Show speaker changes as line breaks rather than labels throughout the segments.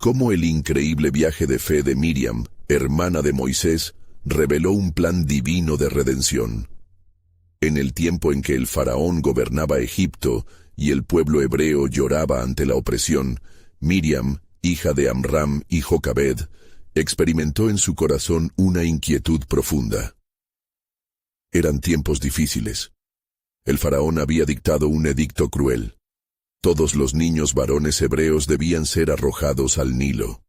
Cómo el increíble viaje de fe de Miriam, hermana de Moisés, reveló un plan divino de redención. En el tiempo en que el faraón gobernaba Egipto y el pueblo hebreo lloraba ante la opresión, Miriam, hija de Amram y Jocabed, experimentó en su corazón una inquietud profunda. Eran tiempos difíciles. El faraón había dictado un edicto cruel. Todos los niños varones hebreos debían ser arrojados al Nilo.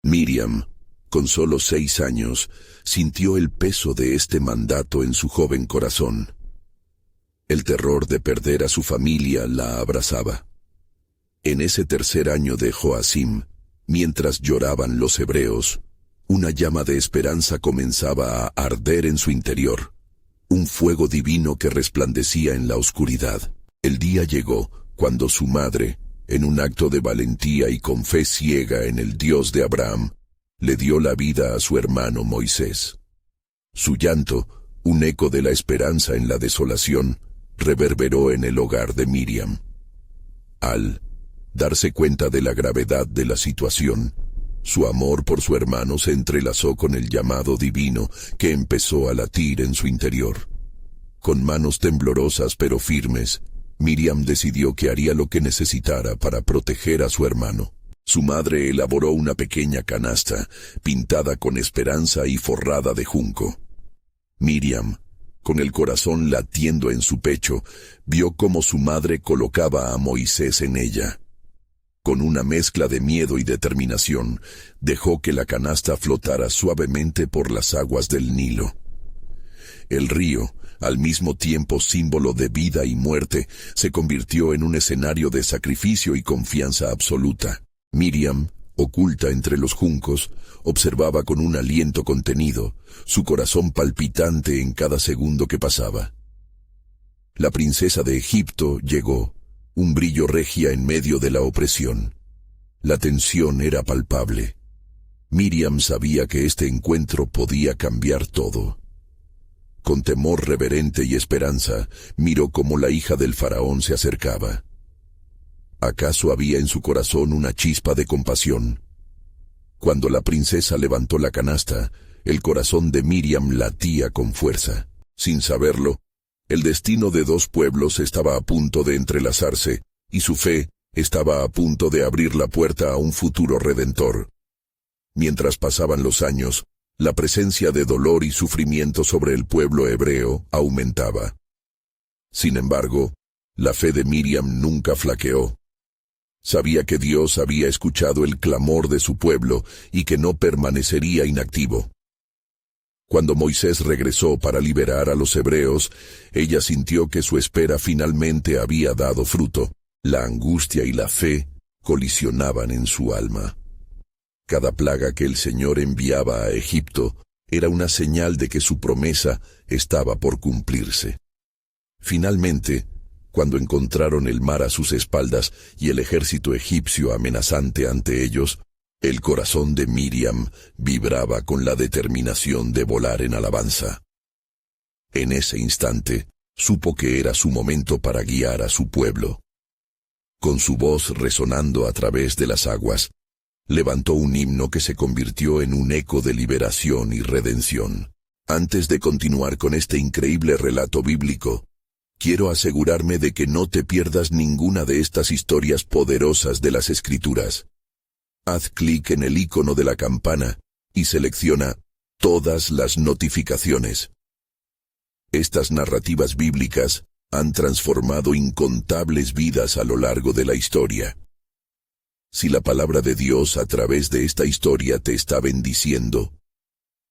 Miriam, con solo 6 años, sintió el peso de este mandato en su joven corazón. El terror de perder a su familia la abrazaba. En ese tercer año de Joacim, mientras lloraban los hebreos, una llama de esperanza comenzaba a arder en su interior, un fuego divino que resplandecía en la oscuridad. El día llegó cuando su madre, en un acto de valentía y con fe ciega en el Dios de Abraham, le dio la vida a su hermano Moisés. Su llanto, un eco de la esperanza en la desolación, reverberó en el hogar de Miriam. Al darse cuenta de la gravedad de la situación, su amor por su hermano se entrelazó con el llamado divino que empezó a latir en su interior. Con manos temblorosas pero firmes, Miriam decidió que haría lo que necesitara para proteger a su hermano. Su madre elaboró una pequeña canasta, pintada con esperanza y forrada de junco. Miriam, con el corazón latiendo en su pecho, vio cómo su madre colocaba a Moisés en ella. Con una mezcla de miedo y determinación, dejó que la canasta flotara suavemente por las aguas del Nilo. El río, al mismo tiempo símbolo de vida y muerte, se convirtió en un escenario de sacrificio y confianza absoluta. Miriam, oculta entre los juncos, observaba con un aliento contenido, su corazón palpitante en cada segundo que pasaba. La princesa de Egipto llegó, un brillo regia en medio de la opresión. La tensión era palpable. Miriam sabía que este encuentro podía cambiar todo. Con temor reverente y esperanza, miró cómo la hija del faraón se acercaba. ¿Acaso había en su corazón una chispa de compasión? Cuando la princesa levantó la canasta, el corazón de Miriam latía con fuerza. Sin saberlo, el destino de 2 pueblos estaba a punto de entrelazarse, y su fe estaba a punto de abrir la puerta a un futuro redentor. Mientras pasaban los años, la presencia de dolor y sufrimiento sobre el pueblo hebreo aumentaba. Sin embargo, la fe de Miriam nunca flaqueó. Sabía que Dios había escuchado el clamor de su pueblo y que no permanecería inactivo. Cuando Moisés regresó para liberar a los hebreos, ella sintió que su espera finalmente había dado fruto. La angustia y la fe colisionaban en su alma. Cada plaga que el Señor enviaba a Egipto era una señal de que su promesa estaba por cumplirse. Finalmente, cuando encontraron el mar a sus espaldas y el ejército egipcio amenazante ante ellos, el corazón de Miriam vibraba con la determinación de volar en alabanza. En ese instante, supo que era su momento para guiar a su pueblo. Con su voz resonando a través de las aguas, levantó un himno que se convirtió en un eco de liberación y redención. Antes de continuar con este increíble relato bíblico, quiero asegurarme de que no te pierdas ninguna de estas historias poderosas de las Escrituras. Haz clic en el icono de la campana y selecciona todas las notificaciones. Estas narrativas bíblicas han transformado incontables vidas a lo largo de la historia. Si la palabra de Dios a través de esta historia te está bendiciendo,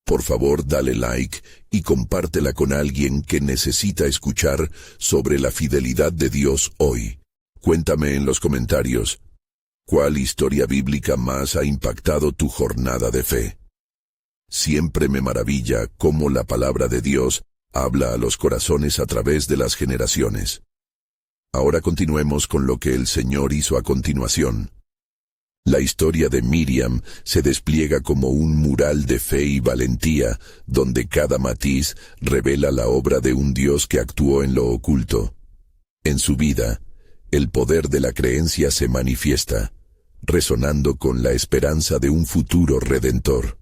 por favor dale like y compártela con alguien que necesita escuchar sobre la fidelidad de Dios hoy. Cuéntame en los comentarios, ¿cuál historia bíblica más ha impactado tu jornada de fe? Siempre me maravilla cómo la palabra de Dios habla a los corazones a través de las generaciones. Ahora continuemos con lo que el Señor hizo a continuación. La historia de Miriam se despliega como un mural de fe y valentía, donde cada matiz revela la obra de un Dios que actuó en lo oculto. En su vida, el poder de la creencia se manifiesta, resonando con la esperanza de un futuro redentor.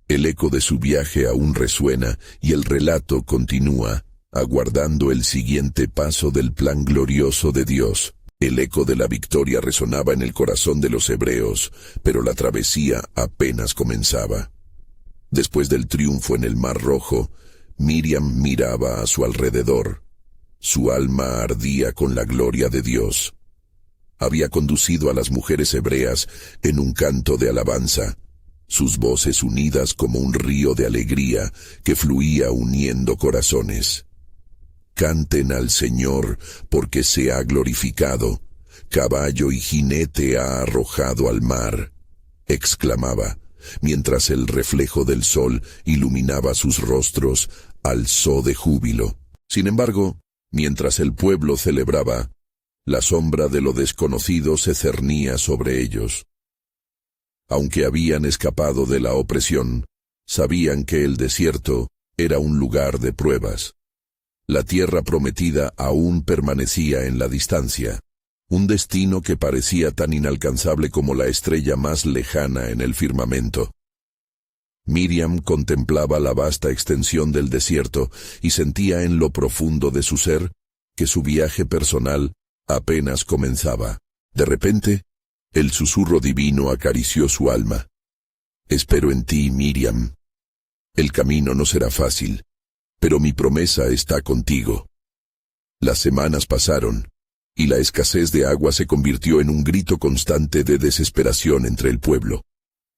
El eco de su viaje aún resuena y el relato continúa, aguardando el siguiente paso del plan glorioso de Dios. El eco de la victoria resonaba en el corazón de los hebreos, pero la travesía apenas comenzaba. Después del triunfo en el Mar Rojo, Miriam miraba a su alrededor. Su alma ardía con la gloria de Dios. Había conducido a las mujeres hebreas en un canto de alabanza, sus voces unidas como un río de alegría que fluía uniendo corazones. Canten al Señor, porque se ha glorificado. Caballo y jinete ha arrojado al mar, exclamaba, mientras el reflejo del sol iluminaba sus rostros, alzó de júbilo. Sin embargo, mientras el pueblo celebraba, la sombra de lo desconocido se cernía sobre ellos. Aunque habían escapado de la opresión, sabían que el desierto era un lugar de pruebas. La tierra prometida aún permanecía en la distancia, un destino que parecía tan inalcanzable como la estrella más lejana en el firmamento. Miriam contemplaba la vasta extensión del desierto y sentía en lo profundo de su ser que su viaje personal apenas comenzaba. De repente, el susurro divino acarició su alma. «Espero en ti, Miriam. El camino no será fácil, pero mi promesa está contigo». Las semanas pasaron, y la escasez de agua se convirtió en un grito constante de desesperación entre el pueblo.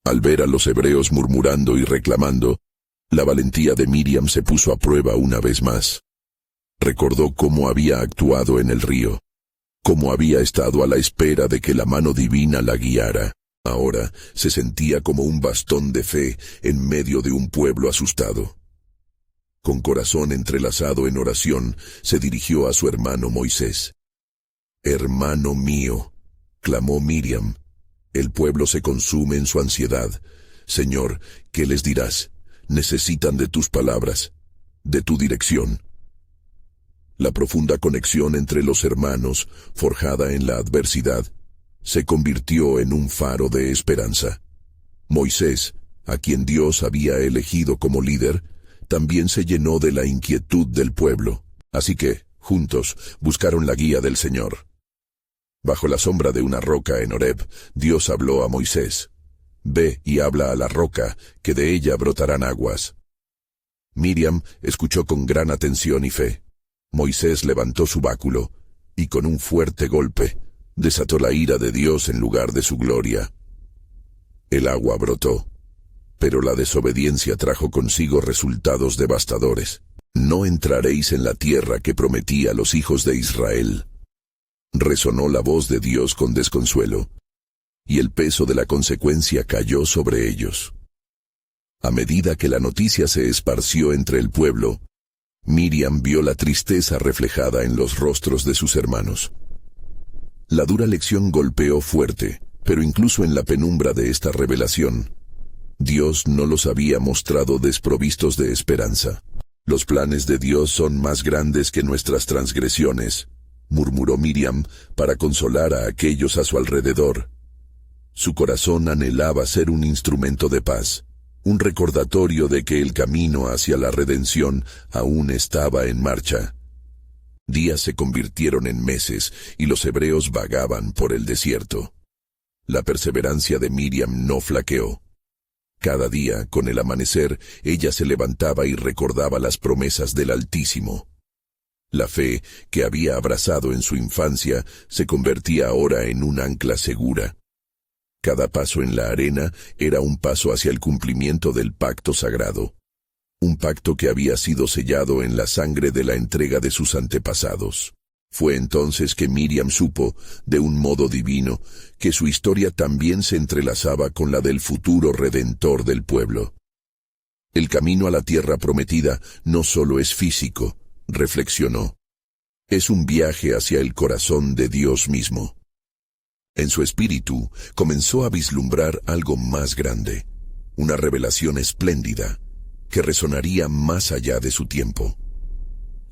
Al ver a los hebreos murmurando y reclamando, la valentía de Miriam se puso a prueba una vez más. Recordó cómo había actuado en el río, cómo había estado a la espera de que la mano divina la guiara. Ahora se sentía como un bastón de fe en medio de un pueblo asustado. Con corazón entrelazado en oración, se dirigió a su hermano Moisés. «Hermano mío», clamó Miriam, «el pueblo se consume en su ansiedad. Señor, ¿qué les dirás? Necesitan de tus palabras, de tu dirección». La profunda conexión entre los hermanos, forjada en la adversidad, se convirtió en un faro de esperanza. Moisés, a quien Dios había elegido como líder, también se llenó de la inquietud del pueblo. Así que, juntos, buscaron la guía del Señor. Bajo la sombra de una roca en Horeb, Dios habló a Moisés. «Ve y habla a la roca, que de ella brotarán aguas». Miriam escuchó con gran atención y fe. Moisés levantó su báculo, y con un fuerte golpe, desató la ira de Dios en lugar de su gloria. El agua brotó, pero la desobediencia trajo consigo resultados devastadores. «No entraréis en la tierra que prometí a los hijos de Israel». Resonó la voz de Dios con desconsuelo, y el peso de la consecuencia cayó sobre ellos. A medida que la noticia se esparció entre el pueblo, Miriam vio la tristeza reflejada en los rostros de sus hermanos. La dura lección golpeó fuerte, pero incluso en la penumbra de esta revelación, Dios no los había mostrado desprovistos de esperanza. «Los planes de Dios son más grandes que nuestras transgresiones», murmuró Miriam para consolar a aquellos a su alrededor. Su corazón anhelaba ser un instrumento de paz, un recordatorio de que el camino hacia la redención aún estaba en marcha. Días se convirtieron en meses y los hebreos vagaban por el desierto. La perseverancia de Miriam no flaqueó. Cada día, con el amanecer, ella se levantaba y recordaba las promesas del Altísimo. La fe que había abrazado en su infancia se convertía ahora en un ancla segura. Cada paso en la arena era un paso hacia el cumplimiento del pacto sagrado, un pacto que había sido sellado en la sangre de la entrega de sus antepasados. Fue entonces que Miriam supo, de un modo divino, que su historia también se entrelazaba con la del futuro redentor del pueblo. El camino a la tierra prometida no solo es físico, reflexionó. Es un viaje hacia el corazón de Dios mismo. En su espíritu comenzó a vislumbrar algo más grande, una revelación espléndida, que resonaría más allá de su tiempo.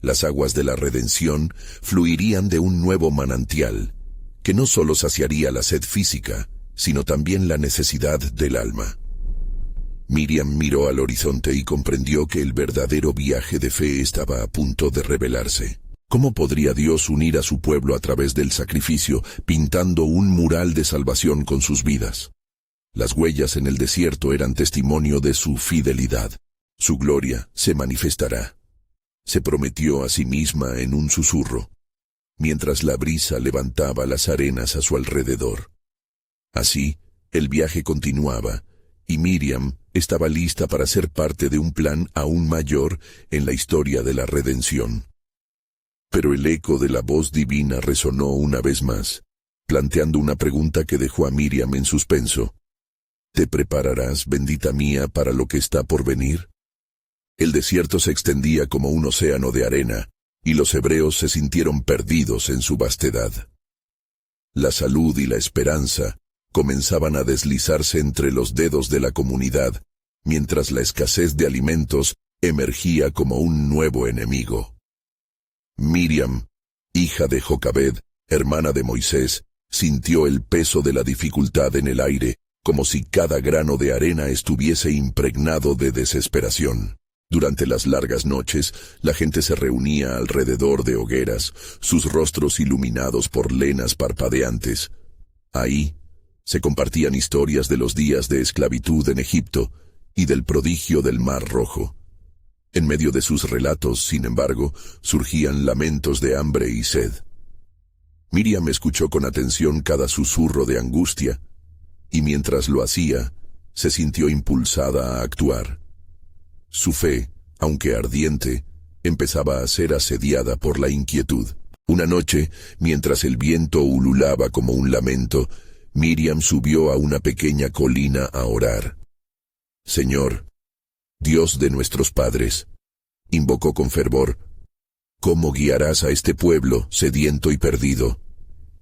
Las aguas de la redención fluirían de un nuevo manantial, que no solo saciaría la sed física, sino también la necesidad del alma. Miriam miró al horizonte y comprendió que el verdadero viaje de fe estaba a punto de revelarse. ¿Cómo podría Dios unir a su pueblo a través del sacrificio, pintando un mural de salvación con sus vidas? Las huellas en el desierto eran testimonio de su fidelidad. Su gloria se manifestará. Se prometió a sí misma en un susurro, mientras la brisa levantaba las arenas a su alrededor. Así, el viaje continuaba, y Miriam estaba lista para ser parte de un plan aún mayor en la historia de la redención. Pero el eco de la voz divina resonó una vez más, planteando una pregunta que dejó a Miriam en suspenso. ¿Te prepararás, bendita mía, para lo que está por venir? El desierto se extendía como un océano de arena, y los hebreos se sintieron perdidos en su vastedad. La salud y la esperanza comenzaban a deslizarse entre los dedos de la comunidad, mientras la escasez de alimentos emergía como un nuevo enemigo. Miriam, hija de Jocabed, hermana de Moisés, sintió el peso de la dificultad en el aire, como si cada grano de arena estuviese impregnado de desesperación. Durante las largas noches, la gente se reunía alrededor de hogueras, sus rostros iluminados por lenas parpadeantes. Ahí se compartían historias de los días de esclavitud en Egipto y del prodigio del Mar Rojo. En medio de sus relatos, sin embargo, surgían lamentos de hambre y sed. Miriam escuchó con atención cada susurro de angustia, y mientras lo hacía, se sintió impulsada a actuar. Su fe, aunque ardiente, empezaba a ser asediada por la inquietud. Una noche, mientras el viento ululaba como un lamento, Miriam subió a una pequeña colina a orar. «Señor, Dios de nuestros padres», invocó con fervor, «¿cómo guiarás a este pueblo sediento y perdido?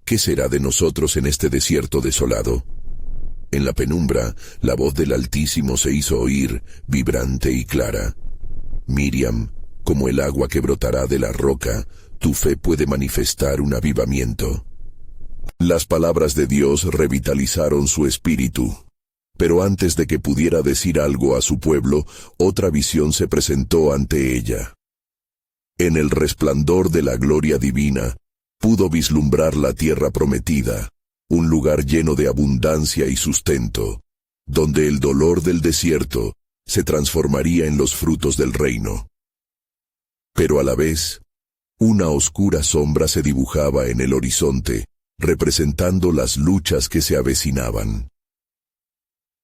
¿Qué será de nosotros en este desierto desolado?» En la penumbra, la voz del Altísimo se hizo oír, vibrante y clara. «Miriam, como el agua que brotará de la roca, tu fe puede manifestar un avivamiento». Las palabras de Dios revitalizaron su espíritu. Pero antes de que pudiera decir algo a su pueblo, otra visión se presentó ante ella. En el resplandor de la gloria divina, pudo vislumbrar la tierra prometida, un lugar lleno de abundancia y sustento, donde el dolor del desierto se transformaría en los frutos del reino. Pero a la vez, una oscura sombra se dibujaba en el horizonte, representando las luchas que se avecinaban.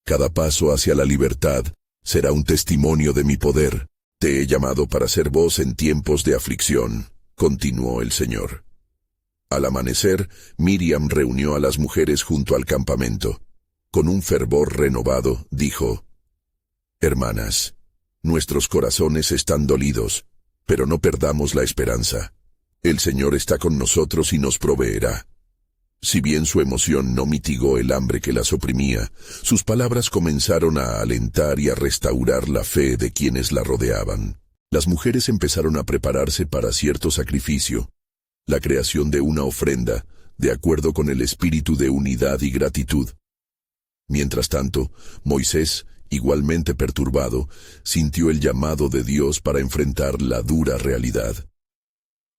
«Cada paso hacia la libertad será un testimonio de mi poder. Te he llamado para ser voz en tiempos de aflicción», continuó el Señor. Al amanecer, Miriam reunió a las mujeres junto al campamento. Con un fervor renovado, dijo: «Hermanas, nuestros corazones están dolidos, pero no perdamos la esperanza. El Señor está con nosotros y nos proveerá». Si bien su emoción no mitigó el hambre que las oprimía, sus palabras comenzaron a alentar y a restaurar la fe de quienes la rodeaban. Las mujeres empezaron a prepararse para cierto sacrificio, la creación de una ofrenda, de acuerdo con el espíritu de unidad y gratitud. Mientras tanto, Moisés, igualmente perturbado, sintió el llamado de Dios para enfrentar la dura realidad.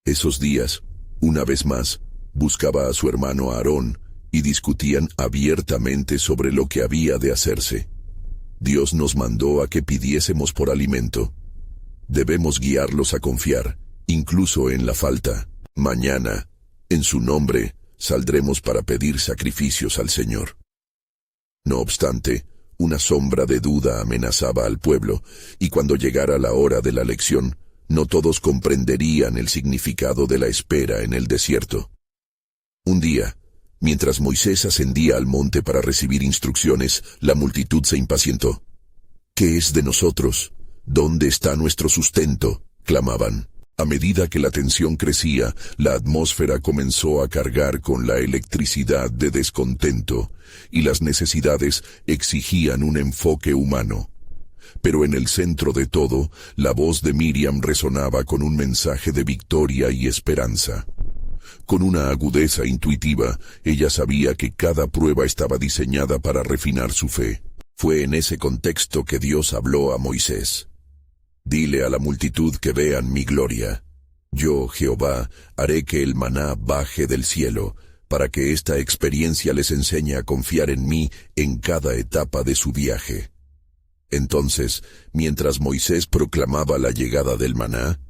Esos días, una vez más, buscaba a su hermano Aarón y discutían abiertamente sobre lo que había de hacerse. Dios nos mandó a que pidiésemos por alimento. Debemos guiarlos a confiar, incluso en la falta. Mañana, en su nombre, saldremos para pedir sacrificios al Señor. No obstante, una sombra de duda amenazaba al pueblo, y cuando llegara la hora de la lección, no todos comprenderían el significado de la espera en el desierto. Un día, mientras Moisés ascendía al monte para recibir instrucciones, la multitud se impacientó. «¿Qué es de nosotros? ¿Dónde está nuestro sustento?», clamaban. A medida que la tensión crecía, la atmósfera comenzó a cargar con la electricidad de descontento, y las necesidades exigían un enfoque humano. Pero en el centro de todo, la voz de Miriam resonaba con un mensaje de victoria y esperanza. Con una agudeza intuitiva, ella sabía que cada prueba estaba diseñada para refinar su fe. Fue en ese contexto que Dios habló a Moisés. Dile a la multitud que vean mi gloria. Yo, Jehová, haré que el maná baje del cielo, para que esta experiencia les enseñe a confiar en mí en cada etapa de su viaje. Entonces, mientras Moisés proclamaba la llegada del maná,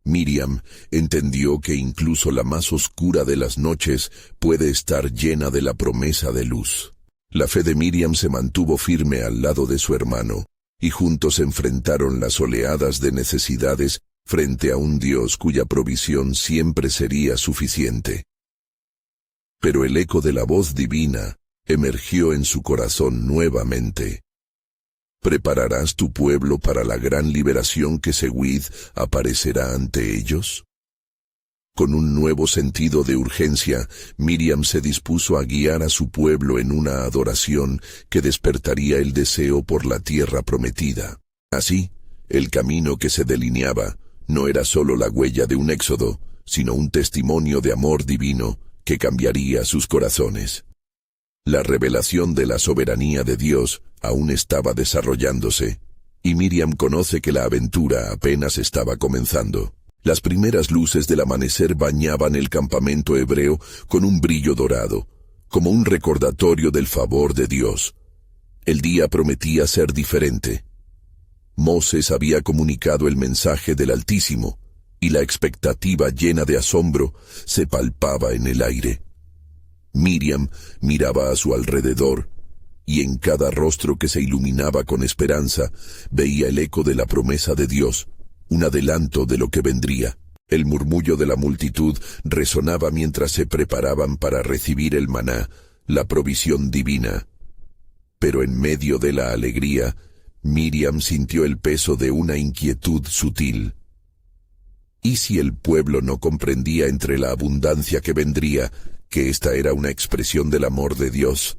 Miriam entendió que incluso la más oscura de las noches puede estar llena de la promesa de luz. La fe de Miriam se mantuvo firme al lado de su hermano, y juntos enfrentaron las oleadas de necesidades frente a un Dios cuya provisión siempre sería suficiente. Pero el eco de la voz divina emergió en su corazón nuevamente. ¿Prepararás tu pueblo para la gran liberación que seguid aparecerá ante ellos? Con un nuevo sentido de urgencia, Miriam se dispuso a guiar a su pueblo en una adoración que despertaría el deseo por la tierra prometida. Así, el camino que se delineaba no era solo la huella de un éxodo, sino un testimonio de amor divino que cambiaría sus corazones. La revelación de la soberanía de Dios aún estaba desarrollándose, y Miriam conoce que la aventura apenas estaba comenzando. Las primeras luces del amanecer bañaban el campamento hebreo con un brillo dorado, como un recordatorio del favor de Dios. El día prometía ser diferente. Moses había comunicado el mensaje del Altísimo, y la expectativa llena de asombro se palpaba en el aire. Miriam miraba a su alrededor, y en cada rostro que se iluminaba con esperanza, veía el eco de la promesa de Dios, un adelanto de lo que vendría. El murmullo de la multitud resonaba mientras se preparaban para recibir el maná, la provisión divina. Pero en medio de la alegría, Miriam sintió el peso de una inquietud sutil. ¿Y si el pueblo no comprendía entre la abundancia que vendría que esta era una expresión del amor de Dios?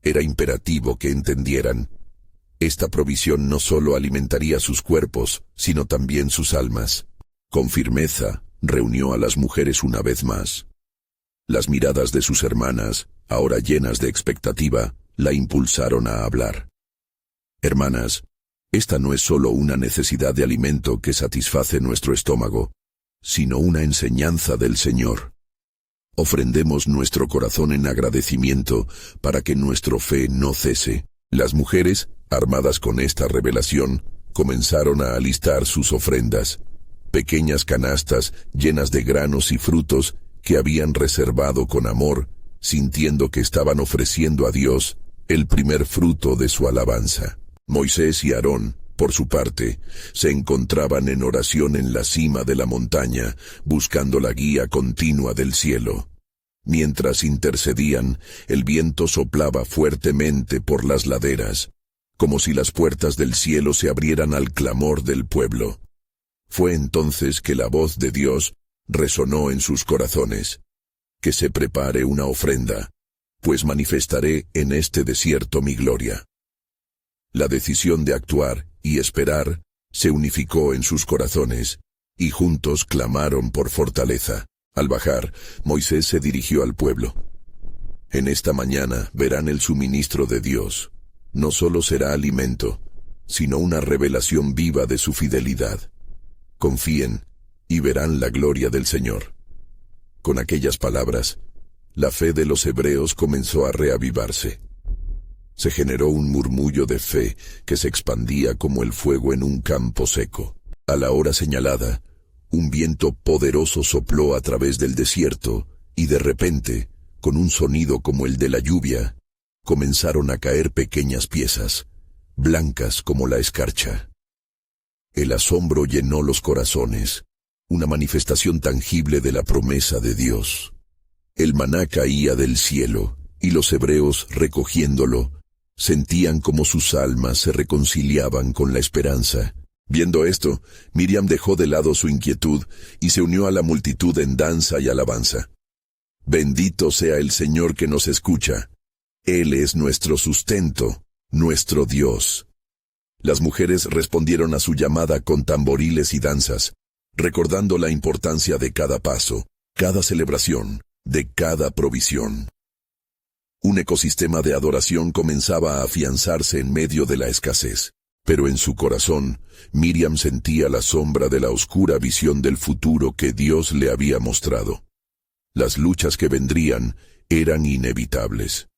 Era imperativo que entendieran. Esta provisión no solo alimentaría sus cuerpos, sino también sus almas. Con firmeza, reunió a las mujeres una vez más. Las miradas de sus hermanas, ahora llenas de expectativa, la impulsaron a hablar. Hermanas, esta no es solo una necesidad de alimento que satisface nuestro estómago, sino una enseñanza del Señor. Ofrendemos nuestro corazón en agradecimiento para que nuestra fe no cese. Las mujeres, armadas con esta revelación, comenzaron a alistar sus ofrendas, pequeñas canastas llenas de granos y frutos que habían reservado con amor, sintiendo que estaban ofreciendo a Dios el primer fruto de su alabanza. Moisés y Aarón, por su parte, se encontraban en oración en la cima de la montaña, buscando la guía continua del cielo. Mientras intercedían, el viento soplaba fuertemente por las laderas, como si las puertas del cielo se abrieran al clamor del pueblo. Fue entonces que la voz de Dios resonó en sus corazones. Que se prepare una ofrenda, pues manifestaré en este desierto mi gloria. La decisión de actuar y esperar se unificó en sus corazones, y juntos clamaron por fortaleza. Al bajar, Moisés se dirigió al pueblo. En esta mañana verán el suministro de Dios. No solo será alimento, sino una revelación viva de su fidelidad. Confíen y verán la gloria del Señor. Con aquellas palabras, la fe de los hebreos comenzó a reavivarse. Se generó un murmullo de fe que se expandía como el fuego en un campo seco. A la hora señalada, un viento poderoso sopló a través del desierto y de repente, con un sonido como el de la lluvia, comenzaron a caer pequeñas piezas, blancas como la escarcha. El asombro llenó los corazones, una manifestación tangible de la promesa de Dios. El maná caía del cielo, y los hebreos, recogiéndolo, sentían como sus almas se reconciliaban con la esperanza. Viendo esto, Miriam dejó de lado su inquietud y se unió a la multitud en danza y alabanza. Bendito sea el Señor que nos escucha. Él es nuestro sustento, nuestro Dios. Las mujeres respondieron a su llamada con tamboriles y danzas, recordando la importancia de cada paso, cada celebración, de cada provisión. Un ecosistema de adoración comenzaba a afianzarse en medio de la escasez. Pero en su corazón, Miriam sentía la sombra de la oscura visión del futuro que Dios le había mostrado. Las luchas que vendrían eran inevitables.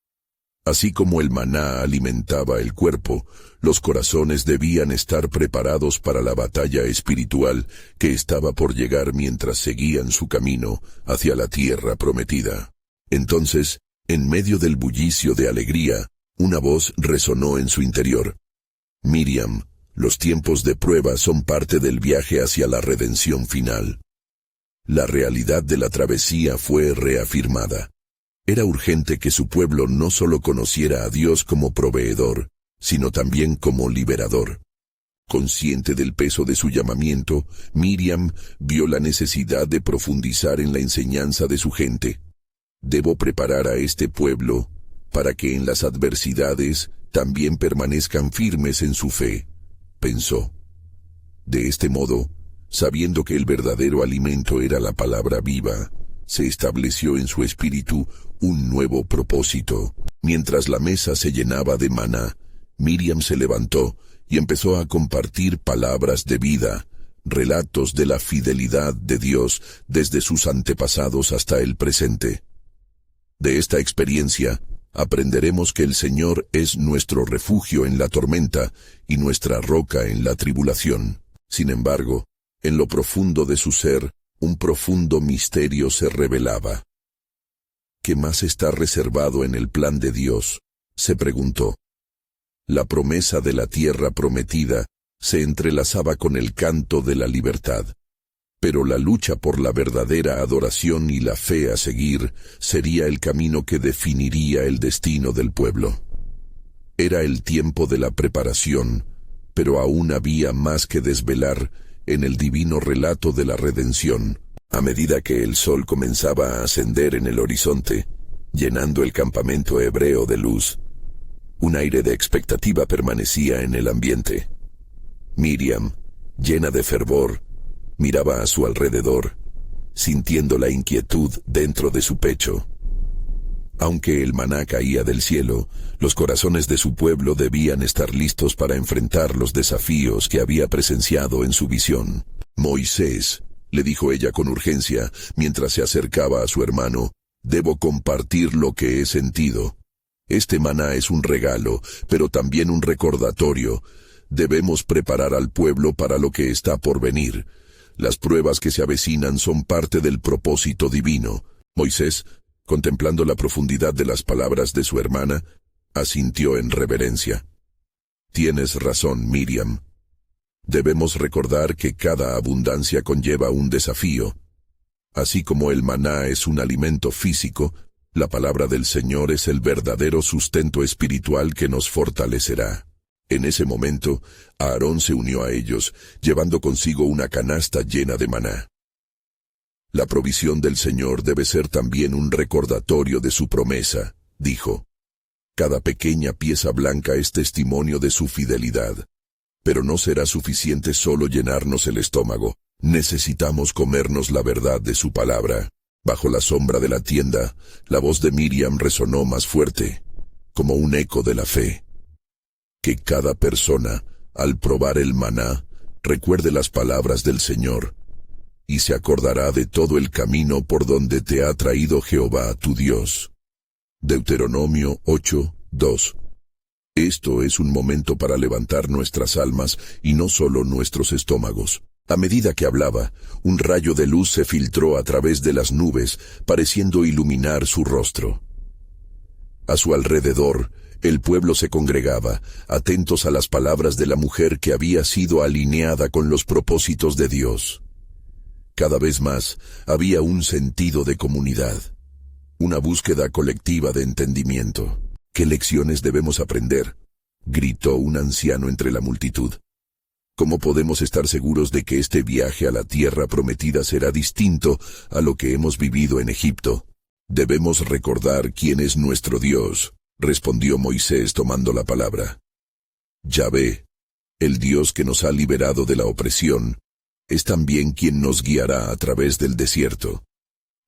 Así como el maná alimentaba el cuerpo, los corazones debían estar preparados para la batalla espiritual que estaba por llegar mientras seguían su camino hacia la tierra prometida. Entonces, en medio del bullicio de alegría, una voz resonó en su interior. Miriam, los tiempos de prueba son parte del viaje hacia la redención final. La realidad de la travesía fue reafirmada. Era urgente que su pueblo no solo conociera a Dios como proveedor, sino también como liberador. Consciente del peso de su llamamiento, Miriam vio la necesidad de profundizar en la enseñanza de su gente. Debo preparar a este pueblo para que en las adversidades también permanezcan firmes en su fe, pensó. De este modo, sabiendo que el verdadero alimento era la palabra viva, se estableció en su espíritu un nuevo propósito. Mientras la mesa se llenaba de maná, Miriam se levantó y empezó a compartir palabras de vida, relatos de la fidelidad de Dios desde sus antepasados hasta el presente. De esta experiencia, aprenderemos que el Señor es nuestro refugio en la tormenta y nuestra roca en la tribulación. Sin embargo, en lo profundo de su ser, un profundo misterio se revelaba. ¿Qué más está reservado en el plan de Dios?, se preguntó. La promesa de la tierra prometida se entrelazaba con el canto de la libertad. Pero la lucha por la verdadera adoración y la fe a seguir sería el camino que definiría el destino del pueblo. Era el tiempo de la preparación, pero aún había más que desvelar en el divino relato de la redención. A medida que el sol comenzaba a ascender en el horizonte, llenando el campamento hebreo de luz, un aire de expectativa permanecía en el ambiente. Miriam, llena de fervor, miraba a su alrededor, sintiendo la inquietud dentro de su pecho. Aunque el maná caía del cielo, los corazones de su pueblo debían estar listos para enfrentar los desafíos que había presenciado en su visión. Moisés, le dijo ella con urgencia, mientras se acercaba a su hermano, debo compartir lo que he sentido. Este maná es un regalo, pero también un recordatorio. Debemos preparar al pueblo para lo que está por venir. Las pruebas que se avecinan son parte del propósito divino. Moisés, contemplando la profundidad de las palabras de su hermana, asintió en reverencia. Tienes razón, Miriam. Debemos recordar que cada abundancia conlleva un desafío. Así como el maná es un alimento físico, la palabra del Señor es el verdadero sustento espiritual que nos fortalecerá. En ese momento, Aarón se unió a ellos, llevando consigo una canasta llena de maná. La provisión del Señor debe ser también un recordatorio de su promesa, dijo. Cada pequeña pieza blanca es testimonio de su fidelidad. Pero no será suficiente solo llenarnos el estómago. Necesitamos comernos la verdad de su palabra. Bajo la sombra de la tienda, la voz de Miriam resonó más fuerte, como un eco de la fe. Que cada persona, al probar el maná, recuerde las palabras del Señor, y se acordará de todo el camino por donde te ha traído Jehová tu Dios. Deuteronomio 8:2. Esto es un momento para levantar nuestras almas y no solo nuestros estómagos. A medida que hablaba, un rayo de luz se filtró a través de las nubes, pareciendo iluminar su rostro. A su alrededor, el pueblo se congregaba, atentos a las palabras de la mujer que había sido alineada con los propósitos de Dios. Cada vez más había un sentido de comunidad, una búsqueda colectiva de entendimiento. ¿Qué lecciones debemos aprender?, gritó un anciano entre la multitud. ¿Cómo podemos estar seguros de que este viaje a la tierra prometida será distinto a lo que hemos vivido en Egipto? Debemos recordar quién es nuestro Dios, respondió Moisés tomando la palabra. Yahvé, el Dios que nos ha liberado de la opresión, es también quien nos guiará a través del desierto.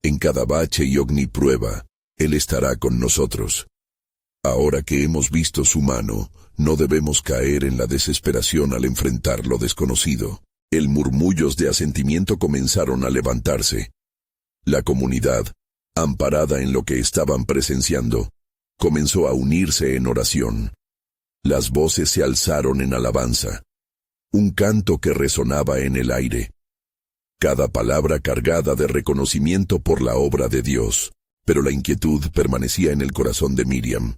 En cada bache y prueba, Él estará con nosotros. Ahora que hemos visto su mano, no debemos caer en la desesperación al enfrentar lo desconocido. El murmullos de asentimiento comenzaron a levantarse. La comunidad, amparada en lo que estaban presenciando, comenzó a unirse en oración. Las voces se alzaron en alabanza. Un canto que resonaba en el aire. Cada palabra cargada de reconocimiento por la obra de Dios. Pero la inquietud permanecía en el corazón de Miriam.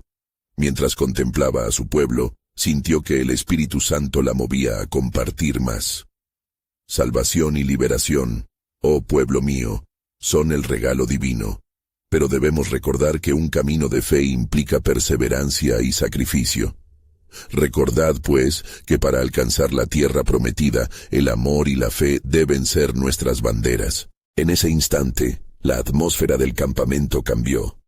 Mientras contemplaba a su pueblo, sintió que el Espíritu Santo la movía a compartir más. Salvación y liberación, oh pueblo mío, son el regalo divino. Pero debemos recordar que un camino de fe implica perseverancia y sacrificio. Recordad, pues, que para alcanzar la tierra prometida, el amor y la fe deben ser nuestras banderas. En ese instante, la atmósfera del campamento cambió.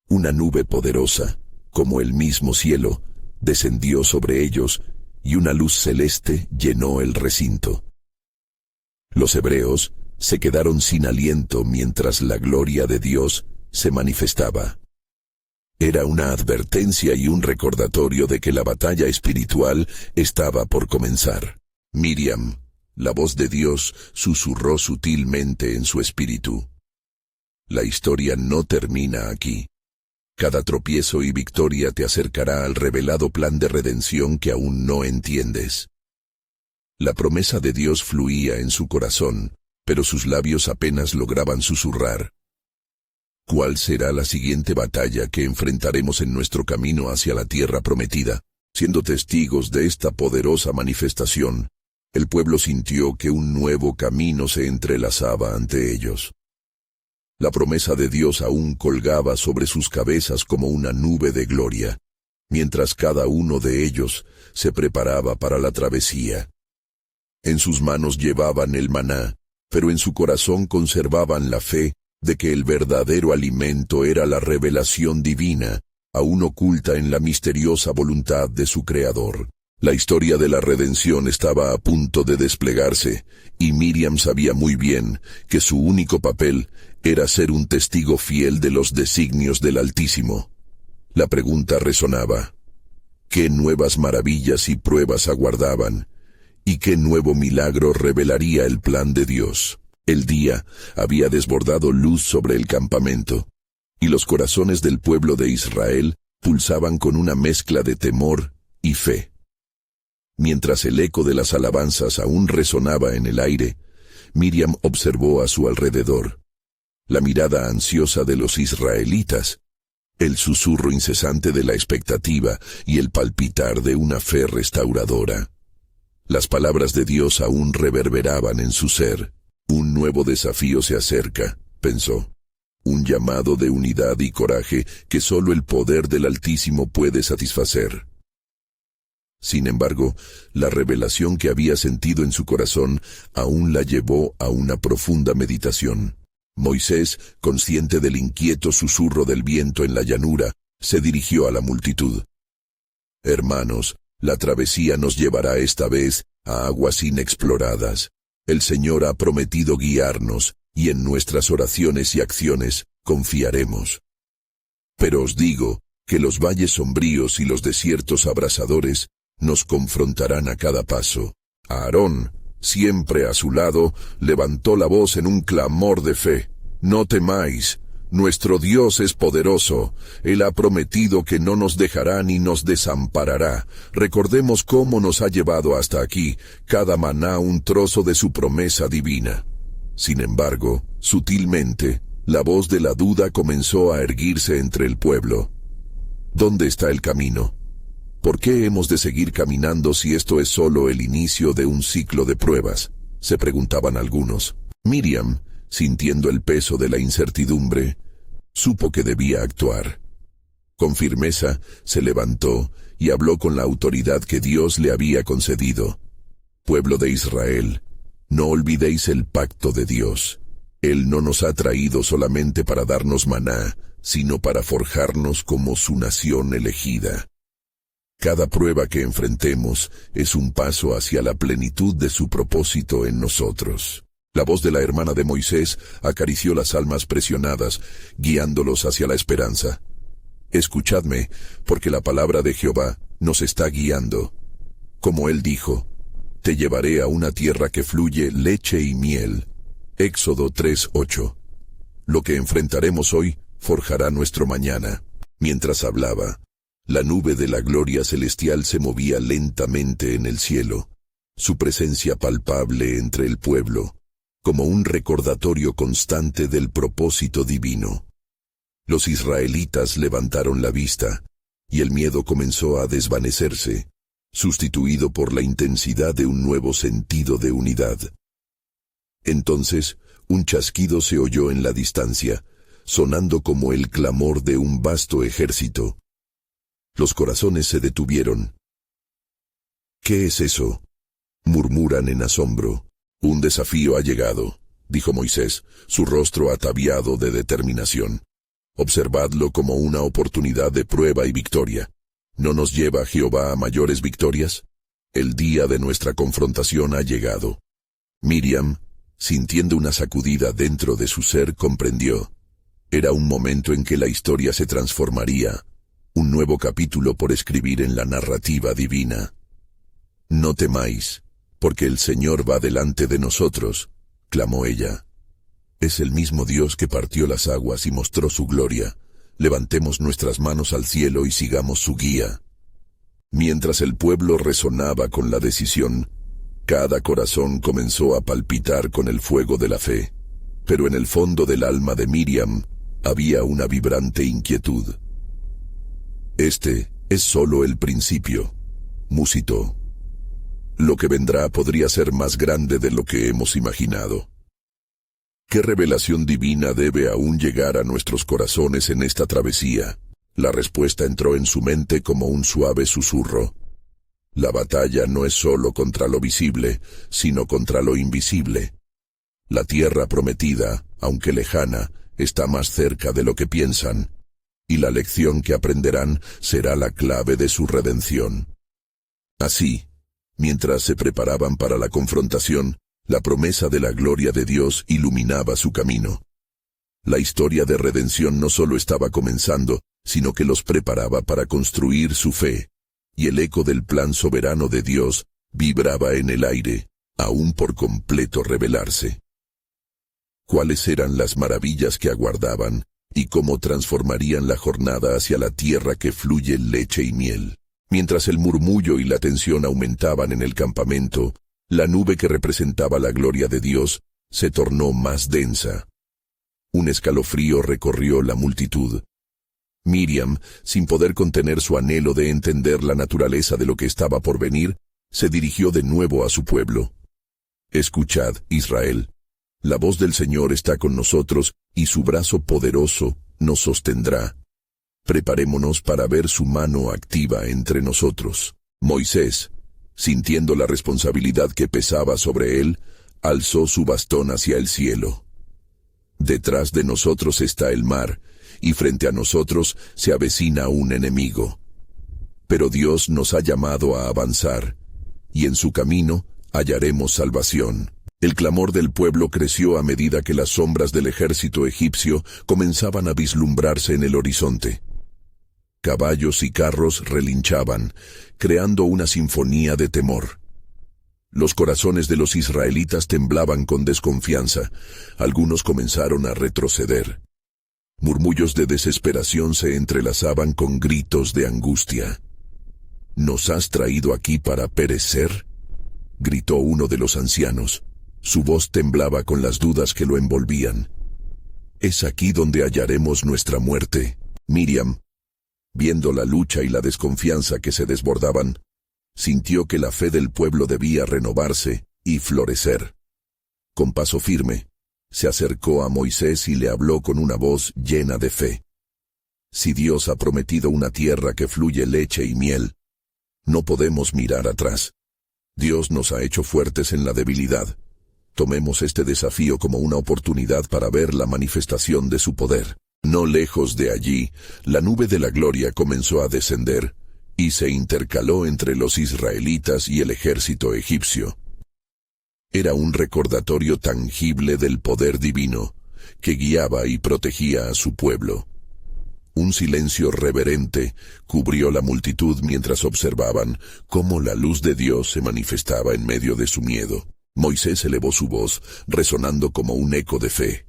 Una nube poderosa, como el mismo cielo, descendió sobre ellos, y una luz celeste llenó el recinto. Los hebreos se quedaron sin aliento mientras la gloria de Dios se manifestaba. Era una advertencia y un recordatorio de que la batalla espiritual estaba por comenzar. Miriam, la voz de Dios, susurró sutilmente en su espíritu. La historia no termina aquí. Cada tropiezo y victoria te acercará al revelado plan de redención que aún no entiendes. La promesa de Dios fluía en su corazón, pero sus labios apenas lograban susurrar. ¿Cuál será la siguiente batalla que enfrentaremos en nuestro camino hacia la tierra prometida? Siendo testigos de esta poderosa manifestación, el pueblo sintió que un nuevo camino se entrelazaba ante ellos. La promesa de Dios aún colgaba sobre sus cabezas como una nube de gloria, mientras cada uno de ellos se preparaba para la travesía. En sus manos llevaban el maná, pero en su corazón conservaban la fe de que el verdadero alimento era la revelación divina, aún oculta en la misteriosa voluntad de su Creador. La historia de la redención estaba a punto de desplegarse, y Miriam sabía muy bien que su único papel era ser un testigo fiel de los designios del Altísimo. La pregunta resonaba: ¿qué nuevas maravillas y pruebas aguardaban? ¿Y qué nuevo milagro revelaría el plan de Dios? El día había desbordado luz sobre el campamento, y los corazones del pueblo de Israel pulsaban con una mezcla de temor y fe. Mientras el eco de las alabanzas aún resonaba en el aire, Miriam observó a su alrededor. La mirada ansiosa de los israelitas, el susurro incesante de la expectativa y el palpitar de una fe restauradora. Las palabras de Dios aún reverberaban en su ser. Un nuevo desafío se acerca, pensó. Un llamado de unidad y coraje que solo el poder del Altísimo puede satisfacer. Sin embargo, la revelación que había sentido en su corazón aún la llevó a una profunda meditación. Moisés, consciente del inquieto susurro del viento en la llanura, se dirigió a la multitud. Hermanos, la travesía nos llevará esta vez a aguas inexploradas. El Señor ha prometido guiarnos, y en nuestras oraciones y acciones confiaremos. Pero os digo que los valles sombríos y los desiertos abrasadores nos confrontarán a cada paso. Aarón, siempre a su lado, levantó la voz en un clamor de fe. No temáis, nuestro Dios es poderoso. Él ha prometido que no nos dejará ni nos desamparará. Recordemos cómo nos ha llevado hasta aquí, cada maná un trozo de su promesa divina. Sin embargo, sutilmente, la voz de la duda comenzó a erguirse entre el pueblo. ¿Dónde está el camino? ¿Por qué hemos de seguir caminando si esto es solo el inicio de un ciclo de pruebas?, se preguntaban algunos. Miriam, sintiendo el peso de la incertidumbre, supo que debía actuar. Con firmeza, se levantó y habló con la autoridad que Dios le había concedido. Pueblo de Israel, no olvidéis el pacto de Dios. Él no nos ha traído solamente para darnos maná, sino para forjarnos como su nación elegida. Cada prueba que enfrentemos es un paso hacia la plenitud de su propósito en nosotros. La voz de la hermana de Moisés acarició las almas presionadas, guiándolos hacia la esperanza. Escuchadme, porque la palabra de Jehová nos está guiando. Como él dijo, te llevaré a una tierra que fluye leche y miel. Éxodo 3:8. Lo que enfrentaremos hoy forjará nuestro mañana. Mientras hablaba, la nube de la gloria celestial se movía lentamente en el cielo, su presencia palpable entre el pueblo, como un recordatorio constante del propósito divino. Los israelitas levantaron la vista, y el miedo comenzó a desvanecerse, sustituido por la intensidad de un nuevo sentido de unidad. Entonces, un chasquido se oyó en la distancia, sonando como el clamor de un vasto ejército. Los corazones se detuvieron. ¿Qué es eso?, murmuran en asombro. Un desafío ha llegado, dijo Moisés, su rostro ataviado de determinación. Observadlo como una oportunidad de prueba y victoria. ¿No nos lleva Jehová a mayores victorias? El día de nuestra confrontación ha llegado. Miriam, sintiendo una sacudida dentro de su ser, comprendió. Era un momento en que la historia se transformaría, un nuevo capítulo por escribir en la narrativa divina. No temáis, porque el Señor va delante de nosotros, clamó ella. Es el mismo Dios que partió las aguas y mostró su gloria. Levantemos nuestras manos al cielo y sigamos su guía. Mientras el pueblo resonaba con la decisión, cada corazón comenzó a palpitar con el fuego de la fe. Pero en el fondo del alma de Miriam había una vibrante inquietud. Este es solo el principio, musitó. Lo que vendrá podría ser más grande de lo que hemos imaginado. ¿Qué revelación divina debe aún llegar a nuestros corazones en esta travesía? La respuesta entró en su mente como un suave susurro. La batalla no es solo contra lo visible, sino contra lo invisible. La tierra prometida, aunque lejana, está más cerca de lo que piensan, y la lección que aprenderán será la clave de su redención. Así, mientras se preparaban para la confrontación, la promesa de la gloria de Dios iluminaba su camino. La historia de redención no solo estaba comenzando, sino que los preparaba para construir su fe, y el eco del plan soberano de Dios vibraba en el aire, aún por completo revelarse. ¿Cuáles eran las maravillas que aguardaban, y cómo transformarían la jornada hacia la tierra que fluye leche y miel? Mientras el murmullo y la tensión aumentaban en el campamento, la nube que representaba la gloria de Dios se tornó más densa. Un escalofrío recorrió la multitud. Miriam, sin poder contener su anhelo de entender la naturaleza de lo que estaba por venir, se dirigió de nuevo a su pueblo. Escuchad, Israel. La voz del Señor está con nosotros, y su brazo poderoso nos sostendrá. Preparémonos para ver su mano activa entre nosotros. Moisés, sintiendo la responsabilidad que pesaba sobre él, alzó su bastón hacia el cielo. Detrás de nosotros está el mar, y frente a nosotros se avecina un enemigo. Pero Dios nos ha llamado a avanzar, y en su camino hallaremos salvación. El clamor del pueblo creció a medida que las sombras del ejército egipcio comenzaban a vislumbrarse en el horizonte. Caballos y carros relinchaban, creando una sinfonía de temor. Los corazones de los israelitas temblaban con desconfianza. Algunos comenzaron a retroceder. Murmullos de desesperación se entrelazaban con gritos de angustia. ¿Nos has traído aquí para perecer?, gritó uno de los ancianos. Su voz temblaba con las dudas que lo envolvían. ¿Es aquí donde hallaremos nuestra muerte? Miriam, viendo la lucha y la desconfianza que se desbordaban, sintió que la fe del pueblo debía renovarse y florecer. Con paso firme, se acercó a Moisés y le habló con una voz llena de fe. Si Dios ha prometido una tierra que fluye leche y miel, no podemos mirar atrás. Dios nos ha hecho fuertes en la debilidad. Tomemos este desafío como una oportunidad para ver la manifestación de su poder. No lejos de allí, la nube de la gloria comenzó a descender, y se intercaló entre los israelitas y el ejército egipcio. Era un recordatorio tangible del poder divino, que guiaba y protegía a su pueblo. Un silencio reverente cubrió la multitud mientras observaban cómo la luz de Dios se manifestaba en medio de su miedo. Moisés elevó su voz, resonando como un eco de fe.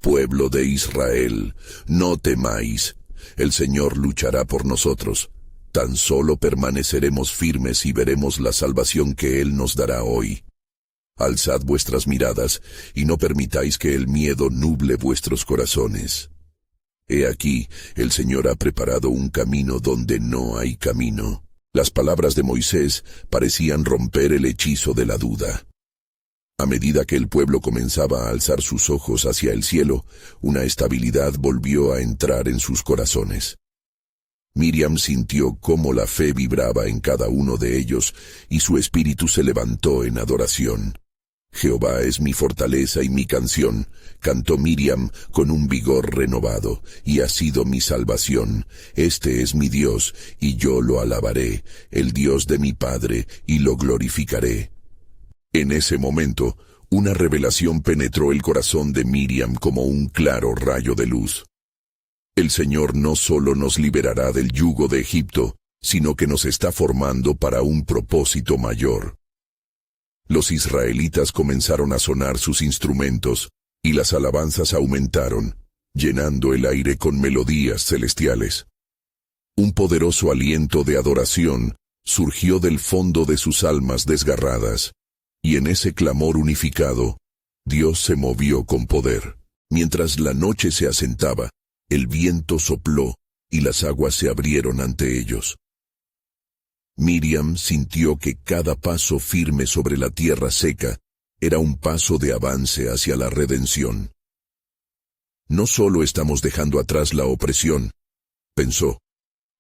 «Pueblo de Israel, no temáis. El Señor luchará por nosotros. Tan solo permaneceremos firmes y veremos la salvación que Él nos dará hoy. Alzad vuestras miradas y no permitáis que el miedo nuble vuestros corazones. He aquí, el Señor ha preparado un camino donde no hay camino». Las palabras de Moisés parecían romper el hechizo de la duda. A medida que el pueblo comenzaba a alzar sus ojos hacia el cielo, una estabilidad volvió a entrar en sus corazones. Miriam sintió cómo la fe vibraba en cada uno de ellos y su espíritu se levantó en adoración. «Jehová es mi fortaleza y mi canción», cantó Miriam con un vigor renovado, «y ha sido mi salvación. Este es mi Dios, y yo lo alabaré, el Dios de mi Padre, y lo glorificaré». En ese momento, una revelación penetró el corazón de Miriam como un claro rayo de luz. El Señor no solo nos liberará del yugo de Egipto, sino que nos está formando para un propósito mayor. Los israelitas comenzaron a sonar sus instrumentos, y las alabanzas aumentaron, llenando el aire con melodías celestiales. Un poderoso aliento de adoración surgió del fondo de sus almas desgarradas, y en ese clamor unificado, Dios se movió con poder. Mientras la noche se asentaba, el viento sopló y las aguas se abrieron ante ellos. Miriam sintió que cada paso firme sobre la tierra seca era un paso de avance hacia la redención. No solo estamos dejando atrás la opresión, pensó,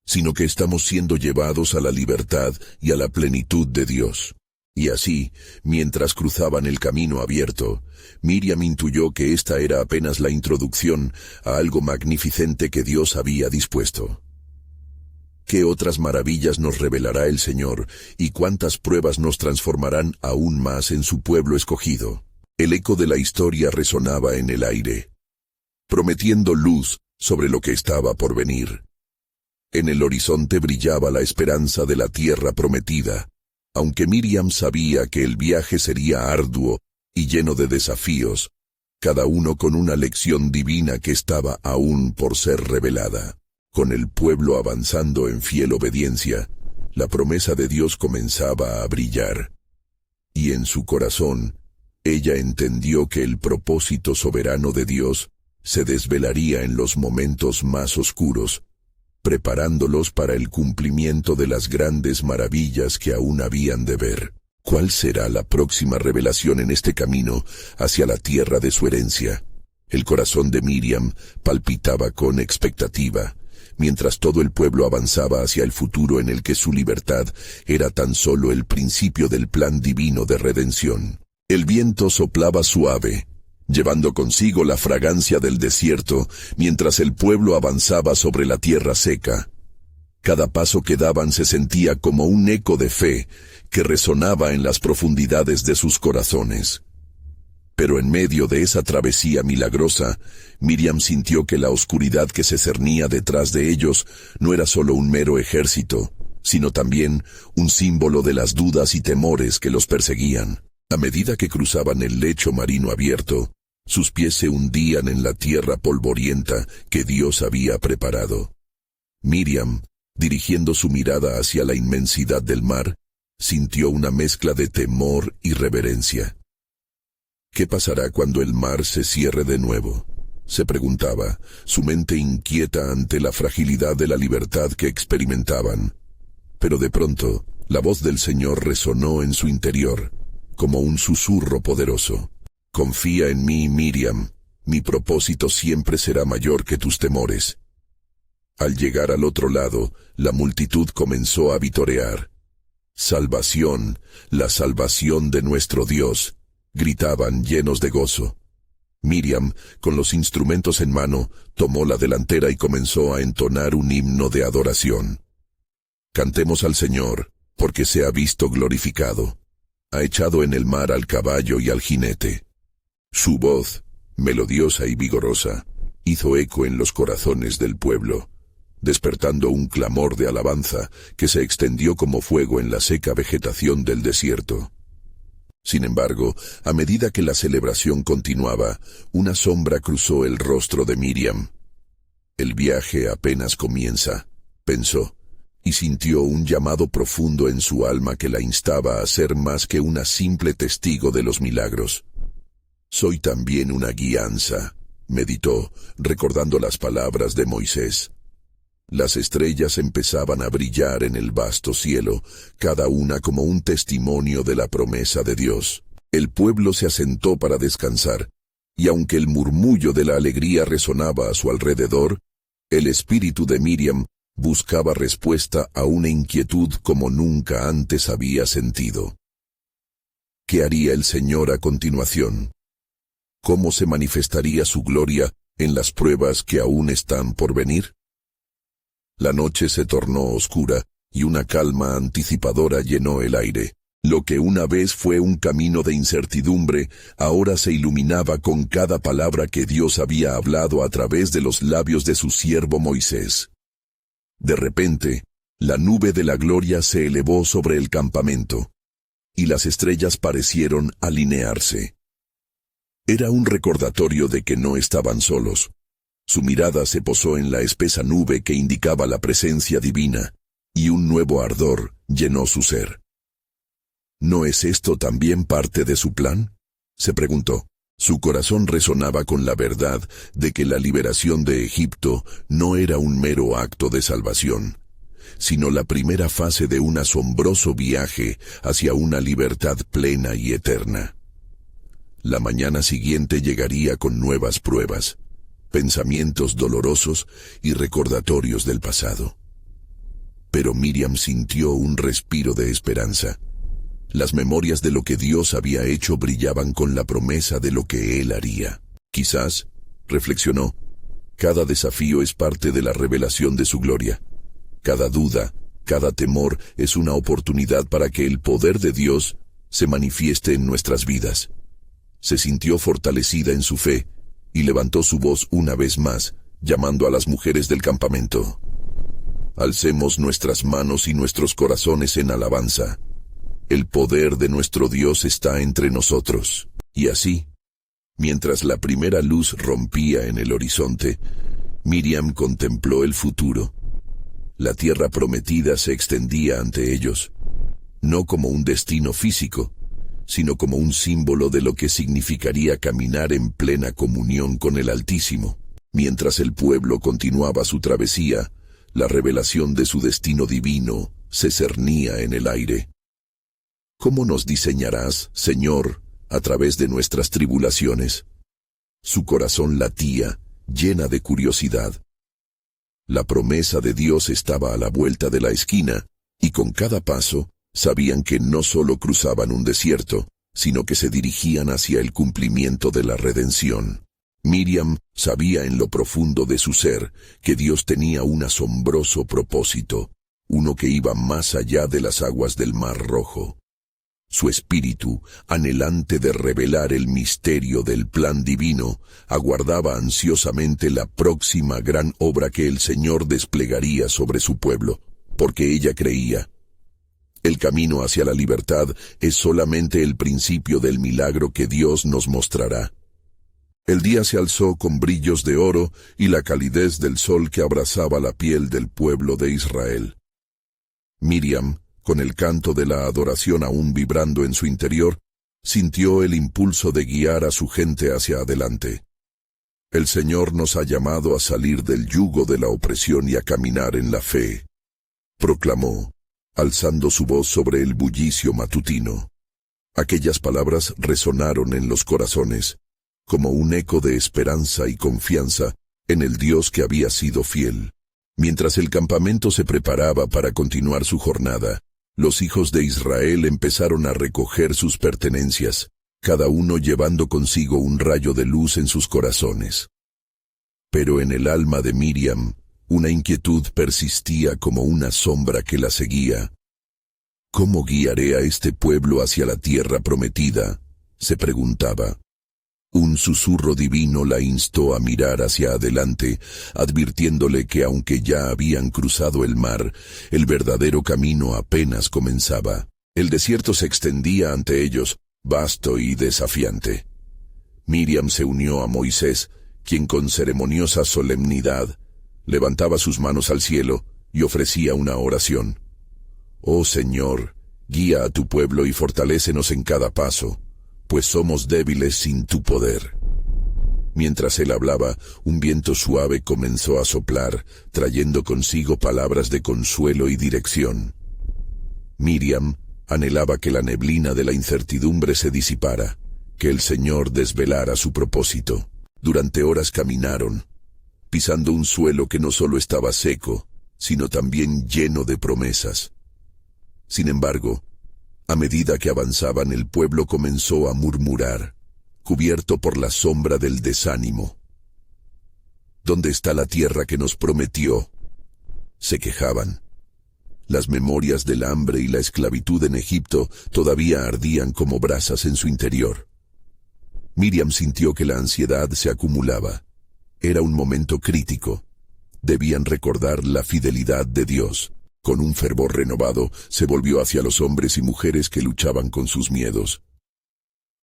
sino que estamos siendo llevados a la libertad y a la plenitud de Dios. Y así, mientras cruzaban el camino abierto, Miriam intuyó que esta era apenas la introducción a algo magnificente que Dios había dispuesto. ¿Qué otras maravillas nos revelará el Señor y cuántas pruebas nos transformarán aún más en su pueblo escogido? El eco de la historia resonaba en el aire, prometiendo luz sobre lo que estaba por venir. En el horizonte brillaba la esperanza de la tierra prometida, aunque Miriam sabía que el viaje sería arduo y lleno de desafíos, cada uno con una lección divina que estaba aún por ser revelada. Con el pueblo avanzando en fiel obediencia, la promesa de Dios comenzaba a brillar. Y en su corazón, ella entendió que el propósito soberano de Dios se desvelaría en los momentos más oscuros, preparándolos para el cumplimiento de las grandes maravillas que aún habían de ver. ¿Cuál será la próxima revelación en este camino hacia la tierra de su herencia? El corazón de Miriam palpitaba con expectativa, mientras todo el pueblo avanzaba hacia el futuro en el que su libertad era tan solo el principio del plan divino de redención. El viento soplaba suave, llevando consigo la fragancia del desierto, mientras el pueblo avanzaba sobre la tierra seca. Cada paso que daban se sentía como un eco de fe que resonaba en las profundidades de sus corazones. Pero en medio de esa travesía milagrosa, Miriam sintió que la oscuridad que se cernía detrás de ellos no era solo un mero ejército, sino también un símbolo de las dudas y temores que los perseguían. A medida que cruzaban el lecho marino abierto, sus pies se hundían en la tierra polvorienta que Dios había preparado. Miriam, dirigiendo su mirada hacia la inmensidad del mar, sintió una mezcla de temor y reverencia. ¿Qué pasará cuando el mar se cierre de nuevo?, se preguntaba, su mente inquieta ante la fragilidad de la libertad que experimentaban. Pero de pronto, la voz del Señor resonó en su interior, como un susurro poderoso. «Confía en mí, Miriam, mi propósito siempre será mayor que tus temores». Al llegar al otro lado, la multitud comenzó a vitorear. «Salvación, la salvación de nuestro Dios», gritaban llenos de gozo. Miriam, con los instrumentos en mano, tomó la delantera y comenzó a entonar un himno de adoración. «Cantemos al Señor, porque se ha visto glorificado. Ha echado en el mar al caballo y al jinete. Su voz, melodiosa y vigorosa, hizo eco en los corazones del pueblo, despertando un clamor de alabanza que se extendió como fuego en la seca vegetación del desierto. Sin embargo, a medida que la celebración continuaba, una sombra cruzó el rostro de Miriam. El viaje apenas comienza, pensó, y sintió un llamado profundo en su alma que la instaba a ser más que una simple testigo de los milagros. Soy también una guianza, meditó, recordando las palabras de Moisés. Las estrellas empezaban a brillar en el vasto cielo, cada una como un testimonio de la promesa de Dios. El pueblo se asentó para descansar, y aunque el murmullo de la alegría resonaba a su alrededor, el espíritu de Miriam buscaba respuesta a una inquietud como nunca antes había sentido. ¿Qué haría el Señor a continuación? ¿Cómo se manifestaría su gloria en las pruebas que aún están por venir? La noche se tornó oscura, y una calma anticipadora llenó el aire. Lo que una vez fue un camino de incertidumbre, ahora se iluminaba con cada palabra que Dios había hablado a través de los labios de su siervo Moisés. De repente, la nube de la gloria se elevó sobre el campamento, y las estrellas parecieron alinearse. Era un recordatorio de que no estaban solos. Su mirada se posó en la espesa nube que indicaba la presencia divina, y un nuevo ardor llenó su ser. ¿No es esto también parte de su plan?, se preguntó. Su corazón resonaba con la verdad de que la liberación de Egipto no era un mero acto de salvación, sino la primera fase de un asombroso viaje hacia una libertad plena y eterna. La mañana siguiente llegaría con nuevas pruebas, pensamientos dolorosos y recordatorios del pasado. Pero Miriam sintió un respiro de esperanza. Las memorias de lo que Dios había hecho brillaban con la promesa de lo que Él haría. Quizás, reflexionó, cada desafío es parte de la revelación de su gloria. Cada duda, cada temor es una oportunidad para que el poder de Dios se manifieste en nuestras vidas. Se sintió fortalecida en su fe y levantó su voz una vez más, llamando a las mujeres del campamento. Alcemos nuestras manos y nuestros corazones en alabanza. El poder de nuestro Dios está entre nosotros. Y así, mientras la primera luz rompía en el horizonte, Miriam contempló el futuro. La tierra prometida se extendía ante ellos, no como un destino físico, sino como un símbolo de lo que significaría caminar en plena comunión con el Altísimo. Mientras el pueblo continuaba su travesía, la revelación de su destino divino se cernía en el aire. ¿Cómo nos diseñarás, Señor, a través de nuestras tribulaciones? Su corazón latía, llena de curiosidad. La promesa de Dios estaba a la vuelta de la esquina, y con cada paso, sabían que no solo cruzaban un desierto, sino que se dirigían hacia el cumplimiento de la redención. Miriam sabía en lo profundo de su ser que Dios tenía un asombroso propósito, uno que iba más allá de las aguas del Mar Rojo. Su espíritu, anhelante de revelar el misterio del plan divino, aguardaba ansiosamente la próxima gran obra que el Señor desplegaría sobre su pueblo, porque ella creía: el camino hacia la libertad es solamente el principio del milagro que Dios nos mostrará. El día se alzó con brillos de oro y la calidez del sol que abrazaba la piel del pueblo de Israel. Miriam, con el canto de la adoración aún vibrando en su interior, sintió el impulso de guiar a su gente hacia adelante. El Señor nos ha llamado a salir del yugo de la opresión y a caminar en la fe, proclamó, alzando su voz sobre el bullicio matutino. Aquellas palabras resonaron en los corazones, como un eco de esperanza y confianza en el Dios que había sido fiel. Mientras el campamento se preparaba para continuar su jornada, los hijos de Israel empezaron a recoger sus pertenencias, cada uno llevando consigo un rayo de luz en sus corazones. Pero en el alma de Miriam, una inquietud persistía como una sombra que la seguía. ¿Cómo guiaré a este pueblo hacia la tierra prometida?, se preguntaba. Un susurro divino la instó a mirar hacia adelante, advirtiéndole que aunque ya habían cruzado el mar, el verdadero camino apenas comenzaba. El desierto se extendía ante ellos, vasto y desafiante. Miriam se unió a Moisés, quien con ceremoniosa solemnidad levantaba sus manos al cielo y ofrecía una oración. «Oh Señor, guía a tu pueblo y fortalécenos en cada paso, pues somos débiles sin tu poder». Mientras él hablaba, un viento suave comenzó a soplar, trayendo consigo palabras de consuelo y dirección. Miriam anhelaba que la neblina de la incertidumbre se disipara, que el Señor desvelara su propósito. Durante horas caminaron, pisando un suelo que no solo estaba seco, sino también lleno de promesas. Sin embargo, a medida que avanzaban, el pueblo comenzó a murmurar, cubierto por la sombra del desánimo. «¿Dónde está la tierra que nos prometió?», se quejaban. Las memorias del hambre y la esclavitud en Egipto todavía ardían como brasas en su interior. Miriam sintió que la ansiedad se acumulaba. Era un momento crítico. Debían recordar la fidelidad de Dios. Con un fervor renovado, se volvió hacia los hombres y mujeres que luchaban con sus miedos.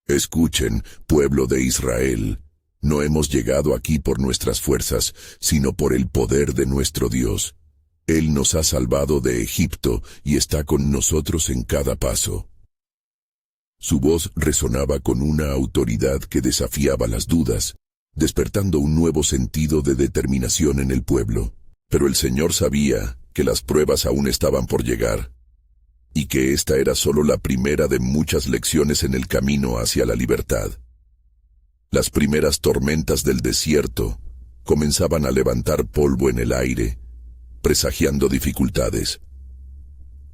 «Escuchen, pueblo de Israel, no hemos llegado aquí por nuestras fuerzas, sino por el poder de nuestro Dios. Él nos ha salvado de Egipto y está con nosotros en cada paso». Su voz resonaba con una autoridad que desafiaba las dudas, despertando un nuevo sentido de determinación en el pueblo. Pero el Señor sabía que las pruebas aún estaban por llegar, y que esta era solo la primera de muchas lecciones en el camino hacia la libertad. Las primeras tormentas del desierto comenzaban a levantar polvo en el aire, presagiando dificultades.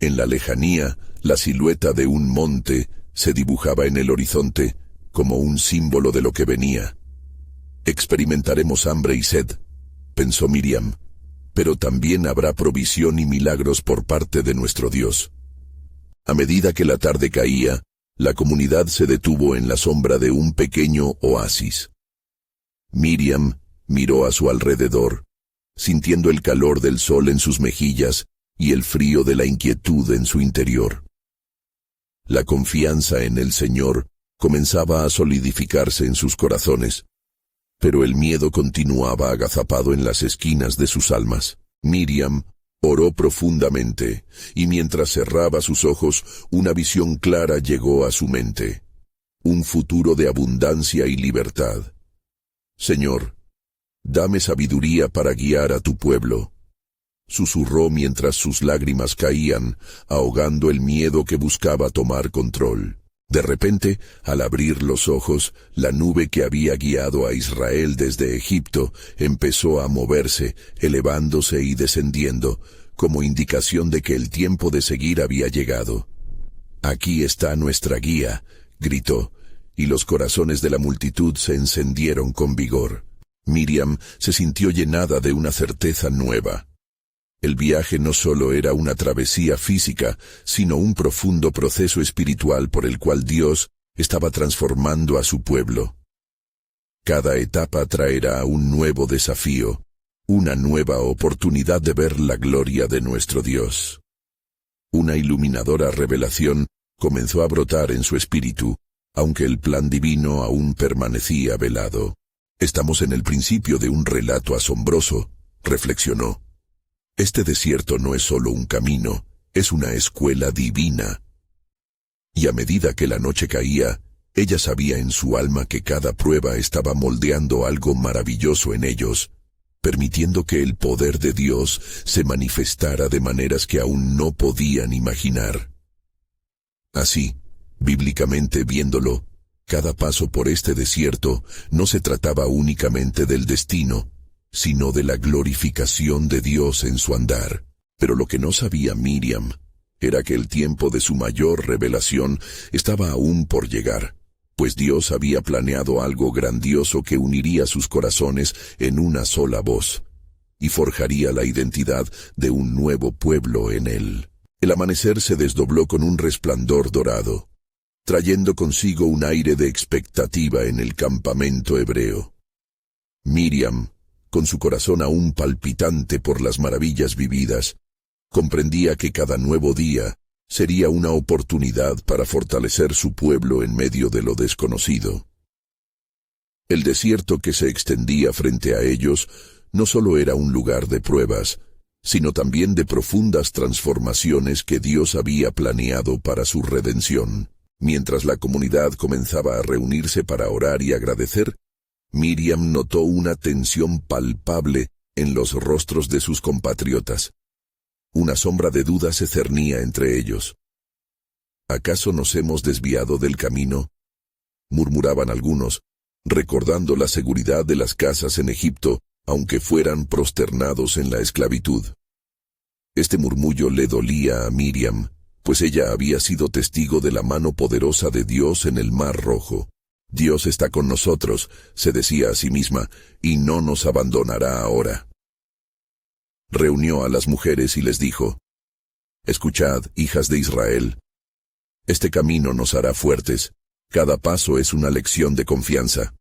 En la lejanía, la silueta de un monte se dibujaba en el horizonte como un símbolo de lo que venía. «Experimentaremos hambre y sed», pensó Miriam, «pero también habrá provisión y milagros por parte de nuestro Dios». A medida que la tarde caía, la comunidad se detuvo en la sombra de un pequeño oasis. Miriam miró a su alrededor, sintiendo el calor del sol en sus mejillas y el frío de la inquietud en su interior. La confianza en el Señor comenzaba a solidificarse en sus corazones, pero el miedo continuaba agazapado en las esquinas de sus almas. Miriam oró profundamente, y mientras cerraba sus ojos, una visión clara llegó a su mente. Un futuro de abundancia y libertad. «Señor, dame sabiduría para guiar a tu pueblo», susurró mientras sus lágrimas caían, ahogando el miedo que buscaba tomar control. De repente, al abrir los ojos, la nube que había guiado a Israel desde Egipto empezó a moverse, elevándose y descendiendo, como indicación de que el tiempo de seguir había llegado. «Aquí está nuestra guía», gritó, y los corazones de la multitud se encendieron con vigor. Miriam se sintió llenada de una certeza nueva. El viaje no solo era una travesía física, sino un profundo proceso espiritual por el cual Dios estaba transformando a su pueblo. Cada etapa traerá un nuevo desafío, una nueva oportunidad de ver la gloria de nuestro Dios. Una iluminadora revelación comenzó a brotar en su espíritu, aunque el plan divino aún permanecía velado. «Estamos en el principio de un relato asombroso», reflexionó. «Este desierto no es solo un camino, es una escuela divina». Y a medida que la noche caía, ella sabía en su alma que cada prueba estaba moldeando algo maravilloso en ellos, permitiendo que el poder de Dios se manifestara de maneras que aún no podían imaginar. Así, bíblicamente viéndolo, cada paso por este desierto no se trataba únicamente del destino, sino de la glorificación de Dios en su andar. Pero lo que no sabía Miriam era que el tiempo de su mayor revelación estaba aún por llegar, pues Dios había planeado algo grandioso que uniría sus corazones en una sola voz, y forjaría la identidad de un nuevo pueblo en él. El amanecer se desdobló con un resplandor dorado, trayendo consigo un aire de expectativa en el campamento hebreo. Miriam, con su corazón aún palpitante por las maravillas vividas, comprendía que cada nuevo día sería una oportunidad para fortalecer su pueblo en medio de lo desconocido. El desierto que se extendía frente a ellos no solo era un lugar de pruebas, sino también de profundas transformaciones que Dios había planeado para su redención. Mientras la comunidad comenzaba a reunirse para orar y agradecer, Miriam notó una tensión palpable en los rostros de sus compatriotas. Una sombra de duda se cernía entre ellos. ¿Acaso nos hemos desviado del camino?, murmuraban algunos, recordando la seguridad de las casas en Egipto, aunque fueran prosternados en la esclavitud. Este murmullo le dolía a Miriam, pues ella había sido testigo de la mano poderosa de Dios en el Mar Rojo. Dios está con nosotros, se decía a sí misma, y no nos abandonará ahora. Reunió a las mujeres y les dijo: «Escuchad, hijas de Israel. Este camino nos hará fuertes, cada paso es una lección de confianza.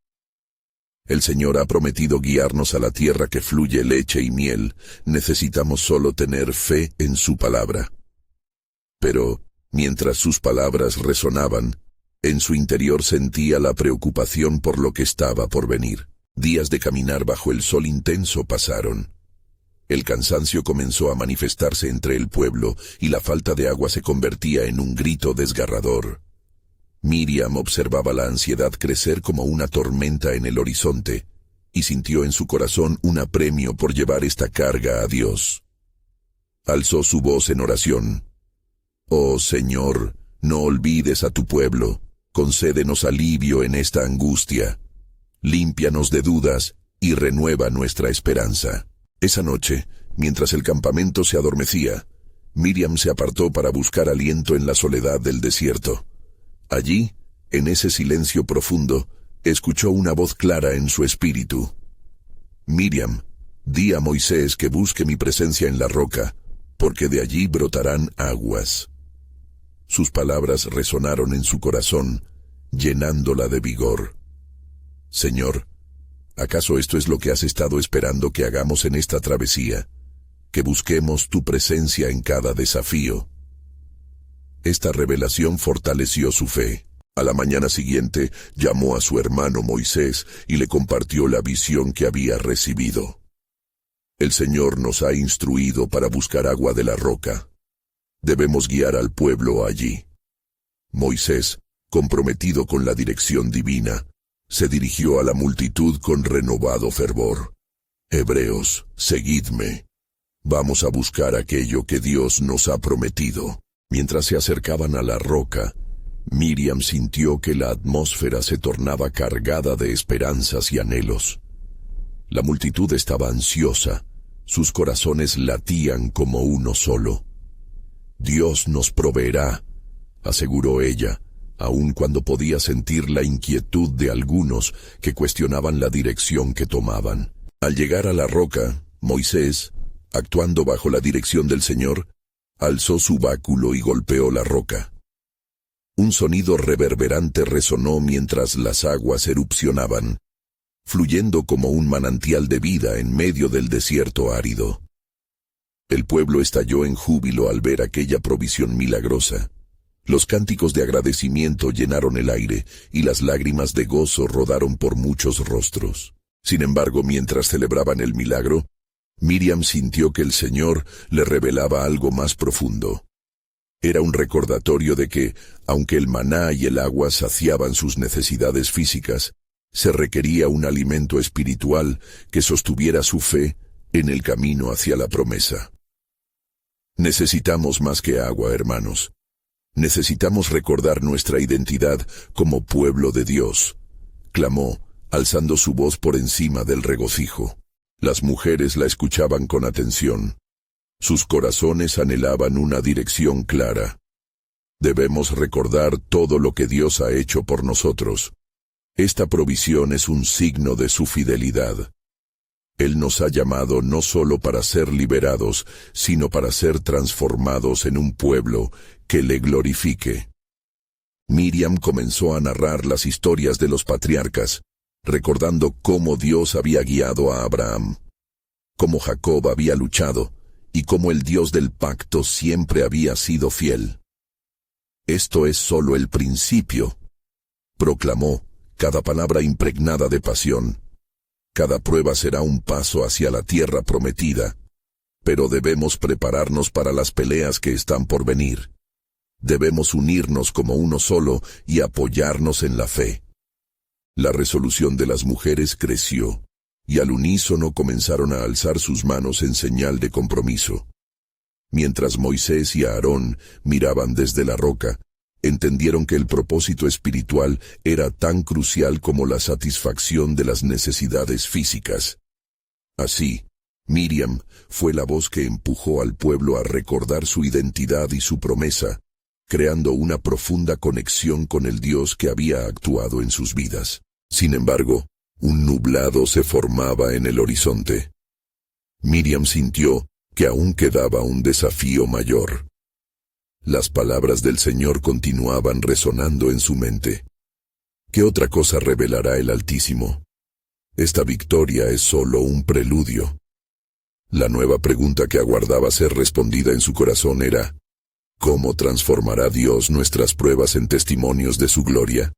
El Señor ha prometido guiarnos a la tierra que fluye leche y miel, necesitamos solo tener fe en su palabra». Pero, mientras sus palabras resonaban, en su interior sentía la preocupación por lo que estaba por venir. Días de caminar bajo el sol intenso pasaron. El cansancio comenzó a manifestarse entre el pueblo y la falta de agua se convertía en un grito desgarrador. Miriam observaba la ansiedad crecer como una tormenta en el horizonte y sintió en su corazón un apremio por llevar esta carga a Dios. Alzó su voz en oración: «Oh Señor, no olvides a tu pueblo, concédenos alivio en esta angustia, límpianos de dudas y renueva nuestra esperanza». Esa noche, mientras el campamento se adormecía, Miriam se apartó para buscar aliento en la soledad del desierto. Allí, en ese silencio profundo, escuchó una voz clara en su espíritu: «Miriam, di a Moisés que busque mi presencia en la roca, porque de allí brotarán aguas». Sus palabras resonaron en su corazón, llenándola de vigor. «Señor, ¿acaso esto es lo que has estado esperando que hagamos en esta travesía? Que busquemos tu presencia en cada desafío». Esta revelación fortaleció su fe. A la mañana siguiente, llamó a su hermano Moisés y le compartió la visión que había recibido. «El Señor nos ha instruido para buscar agua de la roca. Debemos guiar al pueblo allí». Moisés, comprometido con la dirección divina, se dirigió a la multitud con renovado fervor: «Hebreos, seguidme. Vamos a buscar aquello que Dios nos ha prometido». Mientras se acercaban a la roca, Miriam sintió que la atmósfera se tornaba cargada de esperanzas y anhelos. La multitud estaba ansiosa, sus corazones latían como uno solo. «Dios nos proveerá», aseguró ella, aun cuando podía sentir la inquietud de algunos que cuestionaban la dirección que tomaban. Al llegar a la roca, Moisés, actuando bajo la dirección del Señor, alzó su báculo y golpeó la roca. Un sonido reverberante resonó mientras las aguas erupcionaban, fluyendo como un manantial de vida en medio del desierto árido. El pueblo estalló en júbilo al ver aquella provisión milagrosa. Los cánticos de agradecimiento llenaron el aire y las lágrimas de gozo rodaron por muchos rostros. Sin embargo, mientras celebraban el milagro, Miriam sintió que el Señor le revelaba algo más profundo. Era un recordatorio de que, aunque el maná y el agua saciaban sus necesidades físicas, se requería un alimento espiritual que sostuviera su fe en el camino hacia la promesa. Necesitamos más que agua, hermanos. Necesitamos recordar nuestra identidad como pueblo de Dios, clamó, alzando su voz por encima del regocijo. Las mujeres la escuchaban con atención. Sus corazones anhelaban una dirección clara. Debemos recordar todo lo que Dios ha hecho por nosotros. Esta provisión es un signo de su fidelidad. Él nos ha llamado no solo para ser liberados, sino para ser transformados en un pueblo que le glorifique. Miriam comenzó a narrar las historias de los patriarcas, recordando cómo Dios había guiado a Abraham, cómo Jacob había luchado, y cómo el Dios del pacto siempre había sido fiel. Esto es solo el principio, proclamó, cada palabra impregnada de pasión. Cada prueba será un paso hacia la tierra prometida, pero debemos prepararnos para las peleas que están por venir. Debemos unirnos como uno solo y apoyarnos en la fe. La resolución de las mujeres creció, y al unísono comenzaron a alzar sus manos en señal de compromiso. Mientras Moisés y Aarón miraban desde la roca, entendieron que el propósito espiritual era tan crucial como la satisfacción de las necesidades físicas. Así, Miriam fue la voz que empujó al pueblo a recordar su identidad y su promesa, creando una profunda conexión con el Dios que había actuado en sus vidas. Sin embargo, un nublado se formaba en el horizonte. Miriam sintió que aún quedaba un desafío mayor. Las palabras del Señor continuaban resonando en su mente. ¿Qué otra cosa revelará el Altísimo? Esta victoria es solo un preludio. La nueva pregunta que aguardaba ser respondida en su corazón era: ¿cómo transformará Dios nuestras pruebas en testimonios de su gloria?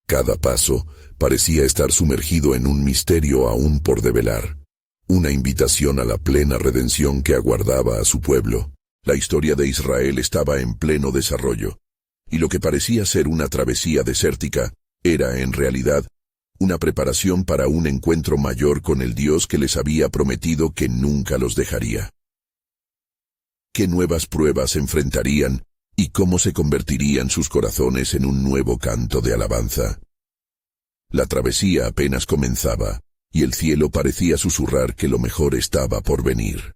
Cada paso parecía estar sumergido en un misterio aún por develar, una invitación a la plena redención que aguardaba a su pueblo. La historia de Israel estaba en pleno desarrollo, y lo que parecía ser una travesía desértica era, en realidad, una preparación para un encuentro mayor con el Dios que les había prometido que nunca los dejaría. ¿Qué nuevas pruebas enfrentarían y cómo se convertirían sus corazones en un nuevo canto de alabanza? La travesía apenas comenzaba, y el cielo parecía susurrar que lo mejor estaba por venir.